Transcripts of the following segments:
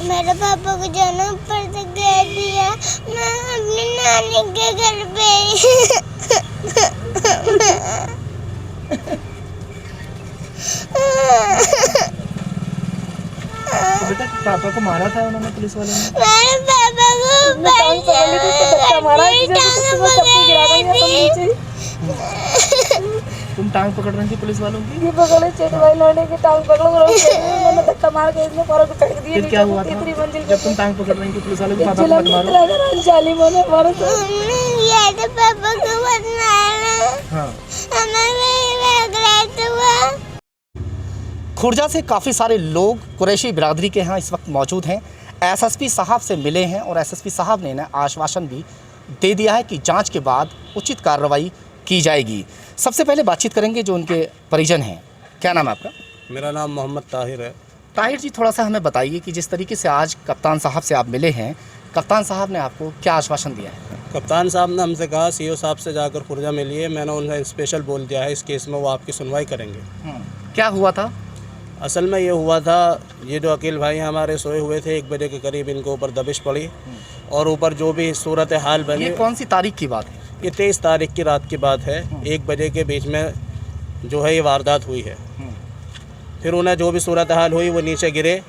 मेरे पापा को जाना पड़ता दे दिया, मैं अपनी नानी के घर पे तो बेटा पापा को मारा था उन्होंने, पुलिस वालों ने? मेरे पापा को तुम टांग पकड़ रही थी पुलिस वालों की? ये पकड़े चेक भाई लौंडे की टांग पकड़ो, मैंने धक्का मार के इसने पर फेंक दिए। फिर क्या हुआ था जब तुम टांग पकड़ रही थी पुलिस वालों की? पापा को मत मारो। जालिमों ने मारा था। ये तो पापा को मत मारना। हाँ। खुर्जा से काफ़ी सारे लोग कुरैशी बिरादरी के यहाँ इस वक्त मौजूद हैं। एसएसपी साहब से मिले हैं और एसएसपी साहब ने आश्वासन भी दे दिया है कि जांच के बाद उचित कार्रवाई की जाएगी। सबसे पहले बातचीत करेंगे जो उनके परिजन हैं। क्या नाम है आपका? मेरा नाम मोहम्मद ताहिर है। ताहिर जी, थोड़ा सा हमें बताइए कि जिस तरीके से आज कप्तान साहब से आप मिले हैं, कप्तान साहब ने आपको क्या आश्वासन दिया है? कप्तान साहब ने हमसे कहा सीओ साहब से जाकर खुर्जा मिलिए। मैंने उन्हें स्पेशल बोल दिया है इस केस में वो आपकी सुनवाई करेंगे। क्या हुआ था? असल में ये हुआ था, ये जो अकील भाई हमारे सोए हुए थे, 1 बजे के करीब इनके ऊपर दबिश पड़ी और ऊपर जो भी सूरत हाल बनी। ये कौन सी तारीख की बात है? ये 23 तारीख की रात की बात है। 1 बजे के बीच में जो है ये वारदात हुई है। फिर उन्हें जो भी सूरत हाल हुई वो नीचे गिरे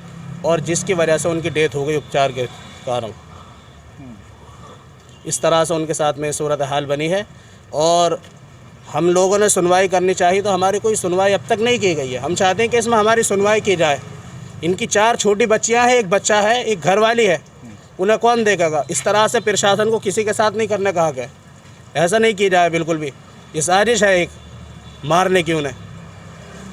और जिसकी वजह से उनकी डेथ हो गई उपचार के कारण। इस तरह से उनके साथ में सूरत हाल बनी है और हम लोगों ने सुनवाई करनी चाहिए, तो हमारी कोई सुनवाई अब तक नहीं की गई है। हम चाहते हैं कि इसमें हमारी सुनवाई की जाए। इनकी 4 छोटी बच्चियां हैं, 1 बच्चा है, 1 घरवाली है, उन्हें कौन देखेगा? इस तरह से प्रशासन को किसी के साथ नहीं करने कहा गया। ऐसा नहीं किया जाए बिल्कुल भी। ये साजिश है एक मारने की उन्हें।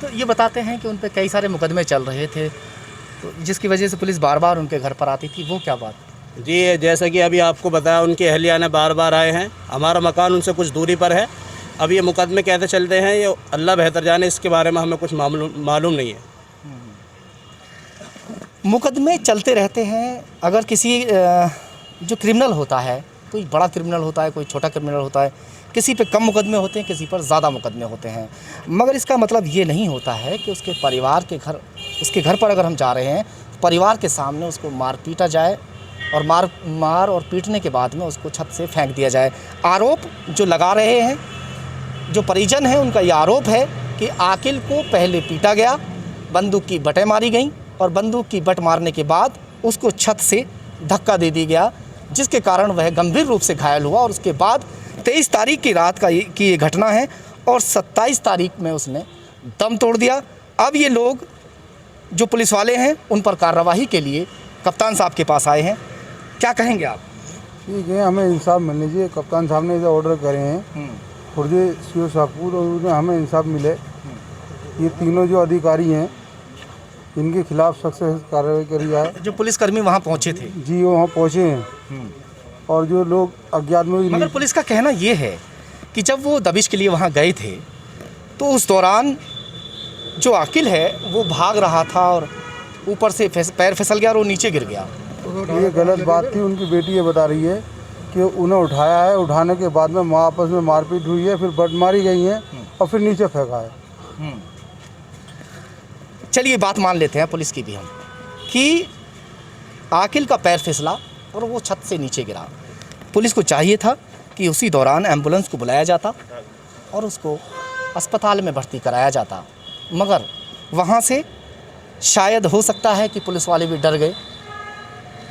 तो ये बताते हैं कि उन पर कई सारे मुकदमे चल रहे थे, तो जिसकी वजह से पुलिस बार बार उनके घर पर आती थी, वो क्या बात? जी, जैसा कि अभी आपको बताया, उनके अहलिया ने बार बार आए हैं। हमारा मकान उनसे कुछ दूरी पर है। अब ये मुकदमे कैसे चलते हैं ये अल्लाह बेहतर जाने, इसके बारे में हमें कुछ मालूम नहीं है। मुकदमे चलते रहते हैं। अगर किसी जो क्रिमिनल होता है, कोई बड़ा क्रिमिनल होता है, कोई छोटा क्रिमिनल होता है, किसी पे कम मुकदमे होते हैं, किसी पर ज़्यादा मुकदमे होते हैं, मगर इसका मतलब ये नहीं होता है कि उसके परिवार के घर, उसके घर पर अगर हम जा रहे हैं, परिवार के सामने उसको मार पीटा जाए और मार और पीटने के बाद में उसको छत से फेंक दिया जाए। आरोप जो लगा रहे हैं, जो परिजन हैं, उनका ये आरोप है कि आकिल को पहले पीटा गया, बंदूक की बटें मारी गईं और बंदूक की बट मारने के बाद उसको छत से धक्का दे दिया गया, जिसके कारण वह गंभीर रूप से घायल हुआ। और उसके बाद 23 तारीख की रात की ये घटना है और 27 तारीख में उसने दम तोड़ दिया। अब ये लोग जो पुलिस वाले हैं उन पर कार्रवाई के लिए कप्तान साहब के पास आए हैं। क्या कहेंगे आप? ठीक है, हमें इंसाफ मिलना चाहिए। कप्तान साहब ने इसे ऑर्डर करे हैं खुर्जे सीओ साहब, और हमें इंसाफ मिले। ये तीनों जो अधिकारी हैं इनके खिलाफ सख्त से कार्रवाई करी जाए। जो पुलिसकर्मी वहाँ पहुँचे थे? जी, वो वहाँ पहुँचे हैं और जो लोग अज्ञात में। मगर पुलिस का कहना ये है कि जब वो दबिश के लिए वहाँ गए थे तो उस दौरान जो आकिल है वो भाग रहा था और ऊपर से पैर फिसल गया और वो नीचे गिर गया। ये गलत बात थी। उनकी बेटी ये बता रही है कि उन्हें उठाया है, उठाने के बाद में माँ आपस में मारपीट हुई है, फिर बट मारी गई है और फिर नीचे फेंका है। चलिए बात मान लेते हैं पुलिस की भी हम, कि आकिल का पैर फिसला और वो छत से नीचे गिरा। पुलिस को चाहिए था कि उसी दौरान एम्बुलेंस को बुलाया जाता और उसको अस्पताल में भर्ती कराया जाता, मगर वहाँ से शायद हो सकता है कि पुलिस वाले भी डर गए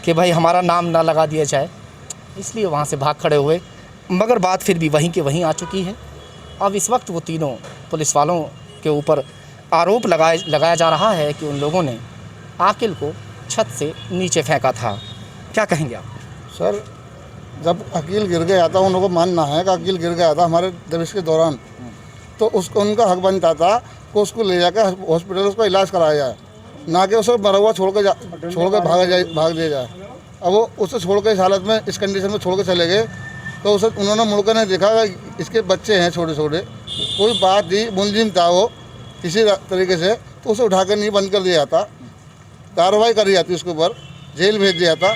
कि भाई हमारा नाम ना लगा दिया जाए, इसलिए वहाँ से भाग खड़े हुए। मगर बात फिर भी वहीं के वहीं आ चुकी है। अब इस वक्त वो तीनों पुलिस वालों के ऊपर आरोप लगाया जा रहा है कि उन लोगों ने आकिल को छत से नीचे फेंका था। क्या कहेंगे आप? सर, जब अकील गिर गया था, उनको मानना है कि अकील गिर गया था हमारे दबिश के दौरान, तो उसको उनका हक बनता था कि उसको ले जाकर हॉस्पिटल उसका इलाज कराया जाए, ना कि उसे मरा हुआ छोड़ के भाग दिया जाए। अब वो उसे छोड़ के इस हालत में, इस कंडीशन में छोड़ के चले गए, तो उसे उन्होंने मुड़कर नहीं देखा कि इसके बच्चे हैं छोटे छोटे, कोई बात नहीं, मुलजिम था वो किसी तरीके से, तो उसे उठा कर नहीं बंद कर दिया जाता, कार्रवाई करी जाती उसके ऊपर, जेल भेज दिया था।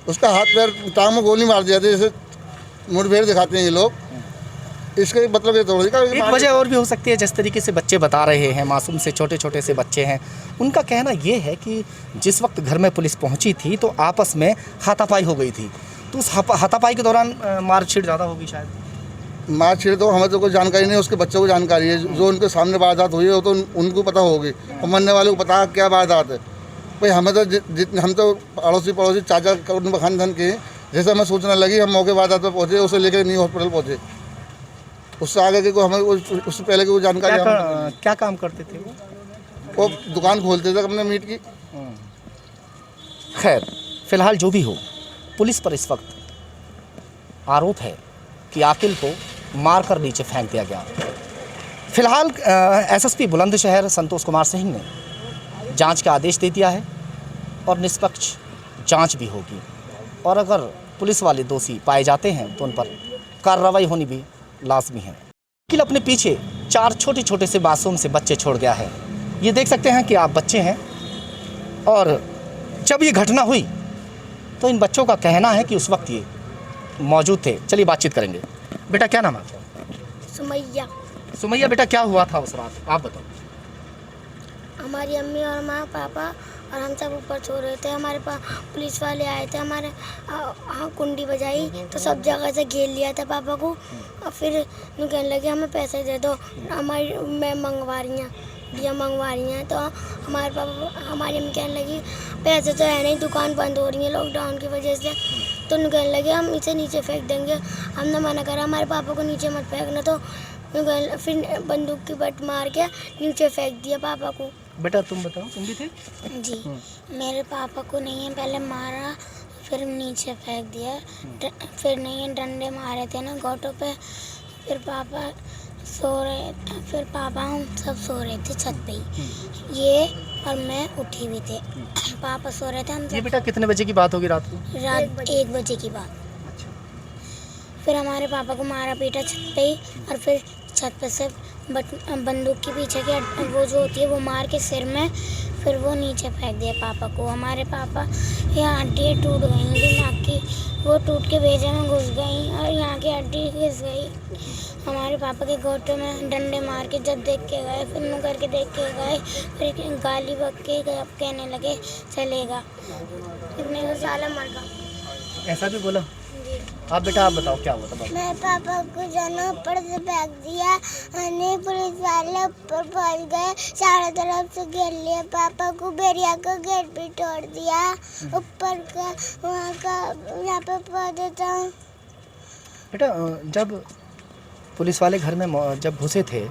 उसका हाथ पैर टांग में गोली मार दिया था, जैसे मुठभेड़ दिखाते हैं ये लोग। इसके मतलब ये थोड़ी एक वजह और भी हो सकती है, जिस तरीके से बच्चे बता रहे हैं, मासूम से छोटे छोटे से बच्चे हैं, उनका कहना ये है कि जिस वक्त घर में पुलिस पहुंची थी तो आपस में हाथापाई हो गई थी, तो उस हाथापाई के दौरान मारछीड़ ज़्यादा होगी शायद। मारछीड़ तो हमें तो कोई जानकारी नहीं है, उसके बच्चों को जानकारी है। जो उनके सामने वारदात हुई है वो तो उनको पता होगी, और मरने वाले को पता क्या वारदात है। भाई हमें तो हम तो पड़ोसी चाचा कुटुंब खानदान के, जैसे हमें सूचना लगी हम मौके वारदात पर पहुँचे, उसे लेकर न्यू हॉस्पिटल पहुँचे। उससे आगे के को हमें उससे पहले की वो जानकारी क्या काम करते थे वो दुकान खोलते थे अपने मीट की। खैर, फिलहाल जो भी हो, पुलिस पर इस वक्त आरोप है कि आकिल को मारकर नीचे फेंक दिया गया। फिलहाल एसएसपी बुलंदशहर संतोष कुमार सिंह ने जांच का आदेश दे दिया है और निष्पक्ष जांच भी होगी, और अगर पुलिस वाले दोषी पाए जाते हैं तो उन पर कार्रवाई होनी भी लाजमी है। आकिल अपने पीछे 4 छोटे छोटे से मासूम से बच्चे छोड़ गया है। ये देख सकते हैं कि आप बच्चे हैं, और जब ये घटना हुई तो इन बच्चों का कहना है कि उस वक्त ये मौजूद थे। चलिए बातचीत करेंगे। बेटा क्या नाम है आपका? सुमैया। सुमैया बेटा, क्या हुआ था उस रात, आप बताओ। हमारी अम्मी और माँ पापा और हम सब ऊपर सो रहे थे। हमारे पास पुलिस वाले आए थे, हमारे हाँ कुंडी बजाई तो सब जगह से घेर लिया था पापा को, और फिर कहने लगे हमें पैसे दे दो, हमारी मैं मंगवा रही हैं, दिया मंगवा रही हैं। तो हमारे पापा हमारी अम्मी कहने लगी पैसे तो है नहीं, दुकान बंद हो रही है लॉकडाउन की वजह से। तो कहने लगे हम इसे नीचे फेंक देंगे। हमने मना करा हमारे पापा को नीचे मत फेंकना, तो फिर बंदूक की बट मार के नीचे फेंक दिया पापा को। बेटा तुम बताओ, तुम भी थे? जी, मेरे पापा को नहीं है पहले मारा, फिर नीचे फेंक दिया, फिर नहीं है डंडे मारे थे ना गोटों पे। फिर पापा सो रहे, फिर पापा हम सब सो रहे थे छत पे ही, ये और मैं उठी हुई थे। पापा सो रहे थे, हम ये बेटा कितने बजे की बात होगी रात को? रात 1 बजे की बात। फिर हमारे पापा को मारा पीटा छत पे ही, और फिर छत पे से बंदूक के पीछे की वो जो होती है वो मार के सिर में, फिर वो नीचे फेंक दिया पापा को। हमारे पापा यहाँ हड्डियाँ टूट गई दिमाग की, वो टूट के भेजे में घुस गई और यहाँ की हड्डी घिस गई। हमारे पापा के घोटों में डंडे मार के जब देख के गए, फिर मुँह करके देख के गए, फिर गाली बक के कहने लगे चलेगा, इतने साल मर गया। ऐसा भी बोला? आप बेटा आप बताओ क्या हुआ था? मैं पापा को जाना ऊपर से फेंक दिया, और पुलिस वाले ऊपर पहुंच गए, चारों तरफ से घेर लिया पापा को, बेरिया का गेट भी तोड़ दिया, ऊपर का वहाँ का यहाँ पे पहुँचे था। बेटा जब पुलिस वाले घर में जब घुसे थे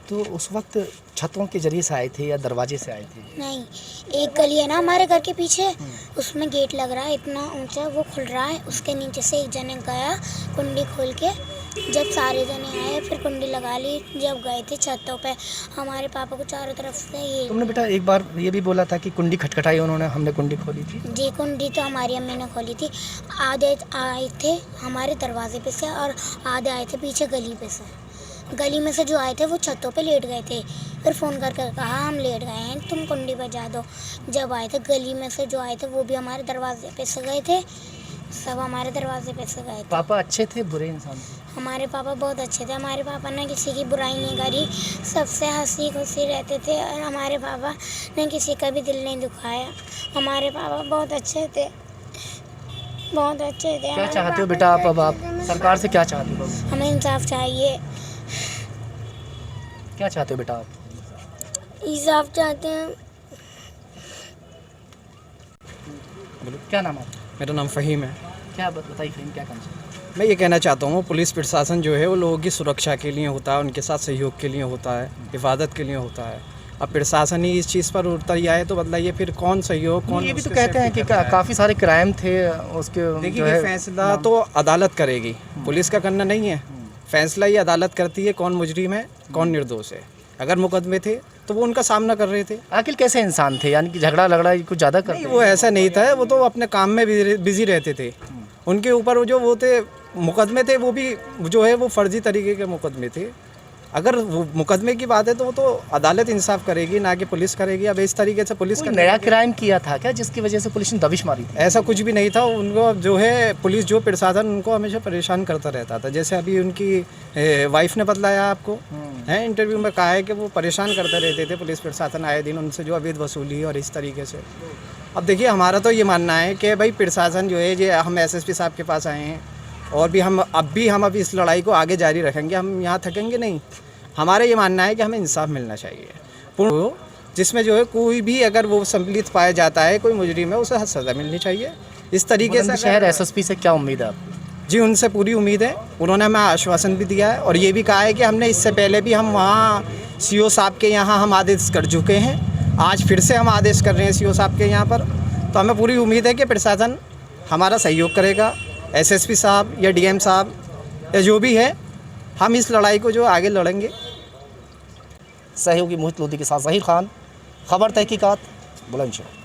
तो उस वक्त छतों के जरिए से आए थे या दरवाजे से आए थे? नहीं, एक गली है ना हमारे घर के पीछे, उसमें गेट लग रहा है इतना ऊंचा, वो खुल रहा है, उसके नीचे से एक जने गया कुंडी खोल के। जब सारे जने आए फिर कुंडी लगा ली, जब गए थे छतों पे हमारे पापा को चारों तरफ से ये। तुमने बेटा एक बार ये भी बोला था कि कुंडी खटखटाई उन्होंने, हमने कुंडी खोली थी? जी, कुंडी तो हमारी अम्मी ने खोली थी। आधे आए थे हमारे दरवाजे पे से और आधे आए थे पीछे गली पे से। गली में से जो आए थे वो छतों पे लेट गए थे, फिर फ़ोन कर कर कहा हम लेट गए हैं, तुम कुंडी बजा दो। जब आए थे गली में से जो आए थे वो भी हमारे दरवाजे पे से गए थे, सब हमारे दरवाजे पे से गए थे। पापा अच्छे थे बुरे इंसान थे? हमारे पापा बहुत अच्छे थे, हमारे पापा ने किसी की बुराई नहीं करी, सबसे हंसी खुशी रहते थे, और हमारे पापा ने किसी का भी दिल नहीं दुखाया। हमारे पापा बहुत अच्छे थे, बहुत अच्छे थे। क्या चाहते हो बेटा आप, अब आप सरकार से क्या चाहते हो? हमें इंसाफ चाहिए। क्या चाहते हो बेटा आप? इंसाफ चाहते हैं। क्या नाम है? मेरा नाम फ़हीम है। क्या बताइए फ़हीम, क्या कहना चाहते हैं? मैं ये कहना चाहता हूँ पुलिस प्रशासन जो है वो लोगों की सुरक्षा के लिए होता है, उनके साथ सहयोग के लिए होता है, हिफाजत के लिए होता है। अब प्रशासन ही इस चीज़ पर उतर आए तो बताइए फिर कौन सहयोग, कौन? ये भी तो कहते हैं कि काफ़ी सारे क्राइम थे उसके। देखिए फैसला तो अदालत करेगी, पुलिस का करना नहीं है। फैसला ये अदालत करती है कौन मुजरिम है कौन निर्दोष है। अगर मुकदमे थे तो वो उनका सामना कर रहे थे। आखिर कैसे इंसान थे, यानी कि झगड़ा लगड़ा कुछ ज़्यादा करते? नहीं, वो ऐसा नहीं था, वो तो अपने काम में बिजी रहते थे। उनके ऊपर जो वो थे मुकदमे थे वो भी जो है वो फर्जी तरीके के मुकदमे थे। अगर वो मुकदमे की बात है तो वो तो अदालत इंसाफ करेगी, ना कि पुलिस करेगी। अब इस तरीके से पुलिस कोई का नया क्राइम किया था क्या जिसकी वजह से पुलिस ने दबिश मारी थी? ऐसा कुछ भी नहीं था। उनको जो है पुलिस जो प्रशासन उनको हमेशा परेशान करता रहता था। जैसे अभी उनकी वाइफ ने बतलाया आपको है इंटरव्यू में, कहा है कि वो परेशान करते रहते थे पुलिस प्रशासन आए दिन उनसे जो अवैध वसूली और इस तरीके से। अब देखिए हमारा तो ये मानना है कि भाई प्रशासन जो है, ये हम एसएसपी साहब के पास आए हैं और भी हम अब इस लड़ाई को आगे जारी रखेंगे, हम यहाँ थकेंगे नहीं। हमारा ये मानना है कि हमें इंसाफ मिलना चाहिए पूर्ण, जिसमें जो है कोई भी अगर वो सम्मिलित पाया जाता है, कोई मुजरिम है, उसे सज़ा मिलनी चाहिए। इस तरीके से शहर एसएसपी से क्या उम्मीद है आपको? जी उनसे पूरी उम्मीद है। उन्होंने हमें आश्वासन भी दिया है और ये भी कहा है कि हमने इससे पहले भी हम वहाँ सीओ साहब के यहाँ हम आदेश कर चुके हैं, आज फिर से हम आदेश कर रहे हैं सीओ साहब के यहाँ पर। तो हमें पूरी उम्मीद है कि प्रशासन हमारा सहयोग करेगा, एसएसपी साहब या डीएम साहब या जो भी है, हम इस लड़ाई को जो आगे लड़ेंगे। सहयोगी मोहित लोधी के साथ ज़हीर खान, खबर तहकीकात, बुलंदशहर।